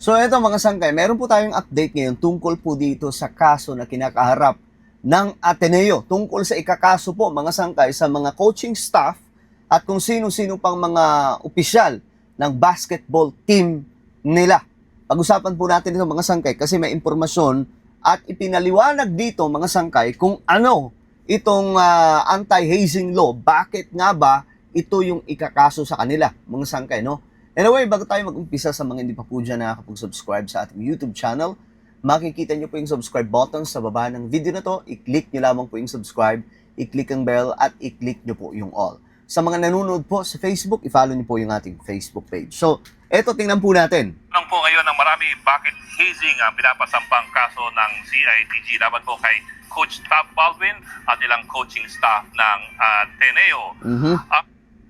So eto mga sangkay, meron po tayong update ngayon tungkol po dito sa kaso na kinakaharap ng Ateneo. Tungkol sa ikakaso po mga sangkay sa mga coaching staff at kung sino-sino pang mga opisyal ng basketball team nila. Pag-usapan po natin ito mga sangkay kasi may impormasyon at ipinaliwanag dito mga sangkay kung ano itong anti-hazing law. Bakit nga ba ito yung ikakaso sa kanila mga sangkay, no? Anyway, bago tayo mag-umpisa sa mga hindi pa po dyan nakakapag-subscribe sa ating YouTube channel, makikita nyo po yung subscribe button sa baba ng video na to. I-click nyo lamang po yung subscribe, i-click ang bell, at i-click nyo po yung all. Sa mga nanonood po sa Facebook, i-follow nyo po yung ating Facebook page. So, eto, tingnan po natin. Lang po ngayon ng marami bakit hazing ang pinapasampang kaso ng CIDG laban po kay Coach Tab Baldwin at ilang coaching staff ng Ateneo.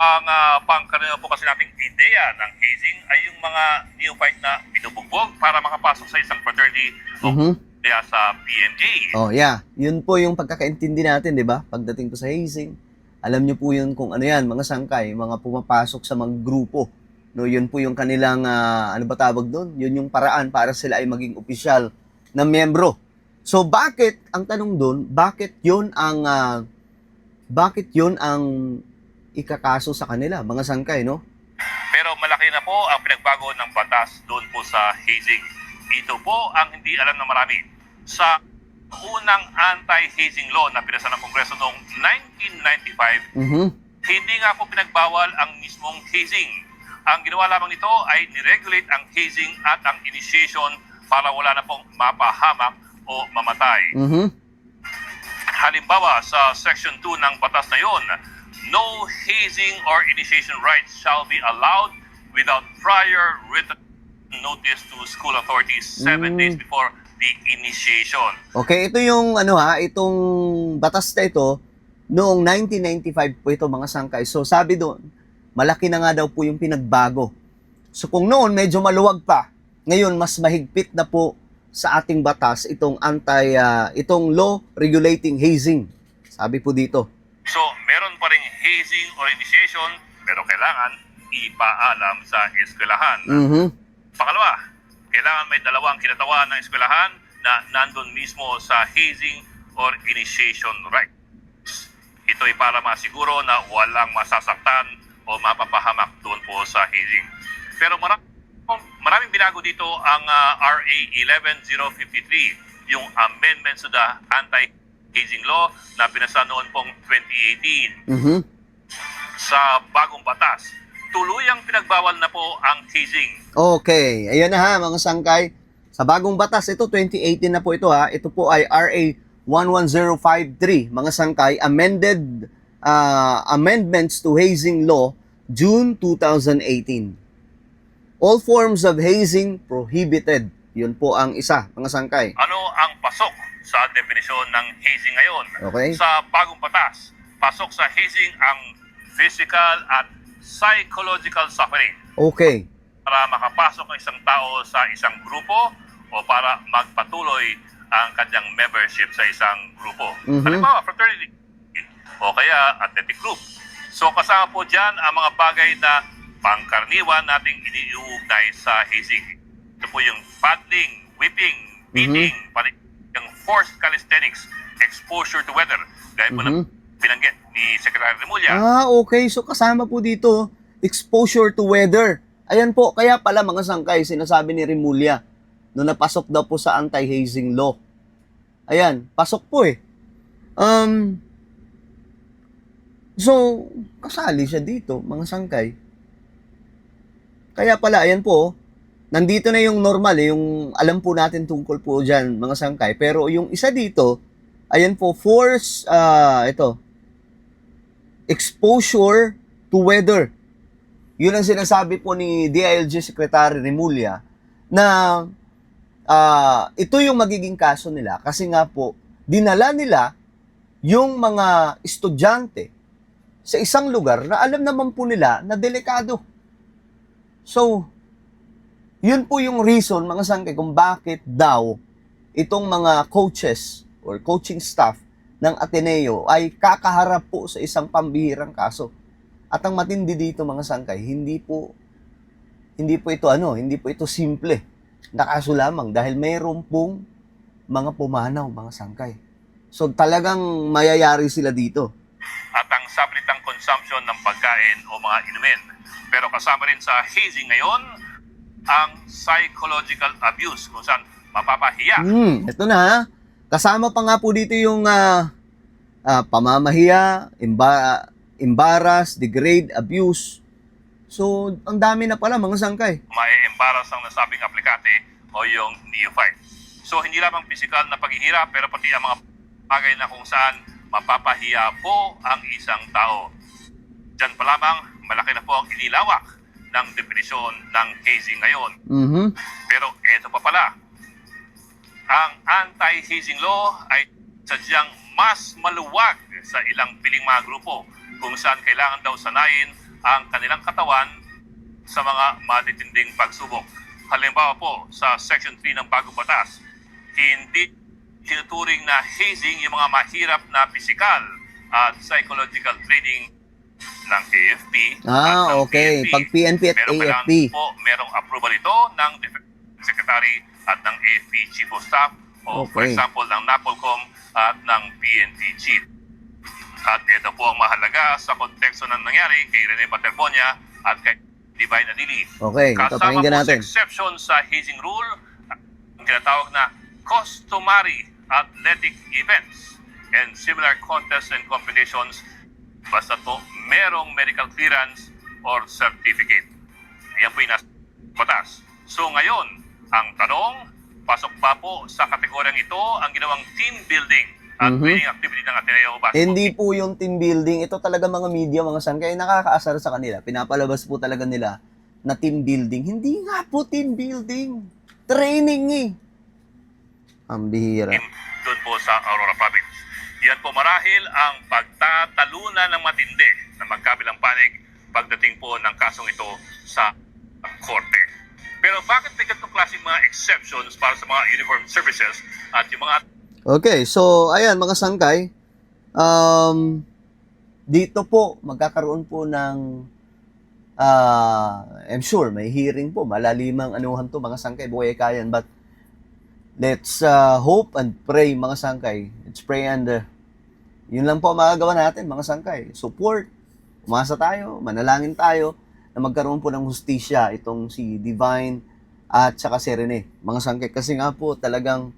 Ang pangkaraniwan po kasi nating ideya ng hazing ay yung mga neophyte na binubugbog para makapasok sa isang fraternity o kaya sa PMJ. Oh, yeah. Yun po yung pagkakaintindi natin, di ba? Pagdating po sa hazing, alam nyo po yun kung ano yan, mga sangkay, mga pumapasok sa mga grupo. No, yun po yung kanilang, ano ba tawag doon? Yun yung paraan para sila ay maging opisyal na miyembro. So, bakit, ang tanong doon, bakit yun ang ikakaso sa kanila, mga sangkay, no? Pero malaki na po ang pinagbago ng batas doon po sa hazing. Ito po ang hindi alam ng marami. Sa unang anti-hazing law na pinasa ng Kongreso noong 1995, hindi nga po pinagbawal ang mismong hazing. Ang ginawa lamang nito ay niregulate ang hazing at ang initiation para wala na pong mapahamak o mamatay. Halimbawa, sa Section 2 ng batas na yon, no hazing or initiation rights shall be allowed without prior written notice to school authorities 7 days before the initiation. Okay, ito yung itong batas na ito noong 1995 po ito mga sangkay. So sabi doon, malaki na nga daw po yung pinagbago. So kung noon medyo maluwag pa, ngayon mas mahigpit na po sa ating batas itong itong law regulating hazing. Sabi po dito. So, meron pa ring hazing or initiation, pero kailangan ipaalam sa eskwelahan. Pangalawa, kailangan may dalawang kinatawan ng eskwelahan na nandun mismo sa hazing or initiation rights. Ito ay para masiguro na walang masasaktan o mapapahamak doon po sa hazing. Pero maraming binago dito ang RA 11053, yung amendments to the anti-hazing law na pinasa noon pong 2018. Sa bagong batas, tuluyang pinagbawal na po ang hazing. Okay, ayun na ha mga sangkay. Sa bagong batas, ito 2018 na po ito ha. Ito po ay RA 11053, mga sangkay, amendments to hazing law, June 2018. All forms of hazing prohibited. Yun po ang isa, mga sangkay. Ano ang pasok sa definisyon ng hazing ngayon? Okay. Sa bagong batas, pasok sa hazing ang physical at psychological suffering. Okay. Para makapasok ang isang tao sa isang grupo o para magpatuloy ang kanyang membership sa isang grupo. Halimbawa, fraternity o kaya athletic group. So kasama po dyan ang mga bagay na pangkaraniwan nating iniuugnay sa hazing. Ito po yung paddling, whipping, beating, yung forced calisthenics, exposure to weather, gaya po na binanggit ni Secretary Remulla. Okay. So kasama po dito, exposure to weather. Ayan po, kaya pala mga sangkay, sinasabi ni Remulla, no napasok daw po sa anti-hazing law. Ayan, pasok po eh. So, kasali siya dito, mga sangkay. Kaya pala, ayan po, nandito na yung normal, yung alam po natin tungkol po dyan, mga sangkay. Pero yung isa dito, ayan po, force, exposure to weather. Yun ang sinasabi po ni DILG Secretary Remulla na ito yung magiging kaso nila kasi nga po, dinala nila yung mga estudyante sa isang lugar na alam naman po nila na delikado. So, yun po yung reason, mga sangkay, kung bakit daw itong mga coaches or coaching staff ng Ateneo ay kakaharap po sa isang pambihirang kaso. At ang matindi dito, mga sangkay, hindi po ito simple. nakaso lamang dahil mayroon pong mga pumanaw, mga sangkay. So talagang mayayari sila dito. At ang sablitang consumption ng pagkain o mga inumin. Pero kasama rin sa hazing ngayon, ang psychological abuse kung saan mapapahiya. Ito na ha. Kasama pa nga po dito yung pamamahiya, embarrass, degrade, abuse. So, ang dami na pala mga sangkay. Mae-embarrass ang nasabing aplikante o yung neophyte. So, hindi lamang physical na paghihirap, pero pati ang mga bagay na kung saan mapapahiya po ang isang tao. Diyan pa lamang, malaki na po ang inilawak ng definisyon ng hazing ngayon. Pero eto pa pala, ang anti-hazing law ay sadyang mas maluwag sa ilang piling mga grupo kung saan kailangan daw sanayin ang kanilang katawan sa mga matitinding pagsubok. Halimbawa po, sa Section 3 ng Bagong Batas, hindi tinuturing na hazing yung mga mahirap na physical at psychological training ng AFP at ng Okay. PNP. Pag PNP at Pero AFP. kailangan po merong approval ito ng Defense Secretary at ng AFP Chief of Staff o for Okay. example ng NAPOLCOM at ng PNP Chief. At ito po ang mahalaga sa konteksto ng nangyari kay Rene Baterbonia at kay Divine Adili. Okay, ito Kasama pakinggan po sa natin. exception sa hazing rule, ang tinatawag na customary athletic events and similar contests and competitions basta po merong medical clearance or certificate. Yan po yung nasa batas. So ngayon, ang tanong, pasok pa po sa kategoryang ito ang ginawang team building at training activity ng Ateneo Basketball. Hindi po yung team building. Ito talaga mga media, mga sangkay. Nakakaasar sa kanila. Pinapalabas po talaga nila na team building. Hindi nga po team building. Training eh. Ang bihira. Doon po sa Aurora Province. Yan po marahil ang pagtatalunan ng matindi ng magkabilang panig pagdating po ng kasong ito sa korte. Pero bakit may ganitong klaseng mga exceptions para sa mga uniformed services at yung mga... Okay, so ayan mga sangkay. Dito po magkakaroon po ng I'm sure may hearing po, malalimang anuhan to mga sangkay, buhay kayan, but let's hope and pray mga sangkay. Let's pray and yun lang po magagawa natin mga sangkay. Support, umasa tayo, manalangin tayo na magkaroon po ng hustisya itong si Divine at saka si Rene, mga sangkay. Kasi nga po talagang,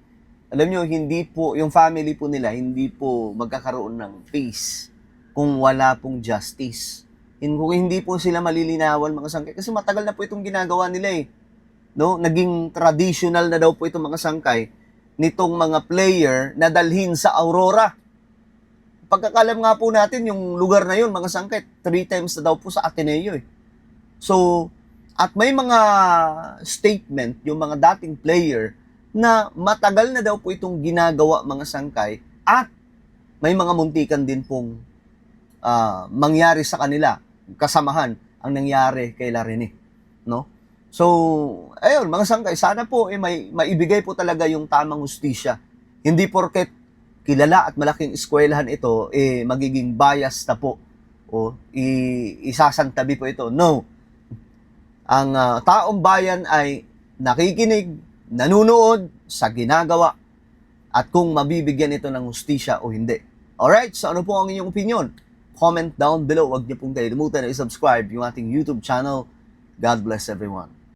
alam nyo, hindi po, yung family po nila, hindi po magkakaroon ng peace kung wala pong justice. Kung hindi po sila malilinawan mga sangkay. Kasi matagal na po itong ginagawa nila eh. No? Naging traditional na daw po itong mga sangkay nitong mga player na dalhin sa Aurora. Pagkakalam nga po natin, yung lugar na yun, mga sangkay, 3 times na daw po sa Ateneo eh. So, at may mga statement, yung mga dating player, na matagal na daw po itong ginagawa mga sangkay at may mga muntikan din pong mangyari sa kanila, kasamahan ang nangyari kay Rene, no? So, ayun, mga sangkay, sana po may maibigay po talaga yung tamang hustisya. Hindi porket kilala at malaking eskwelahan ito, magiging bias na po o isasantabi po ito. No. Ang taong bayan ay nakikinig, nanunood sa ginagawa at kung mabibigyan ito ng hustisya o hindi. Alright, so ano po ang inyong opinion? Comment down below. Huwag niyo pong kalimutan na i-subscribe yung ating YouTube channel. God bless everyone.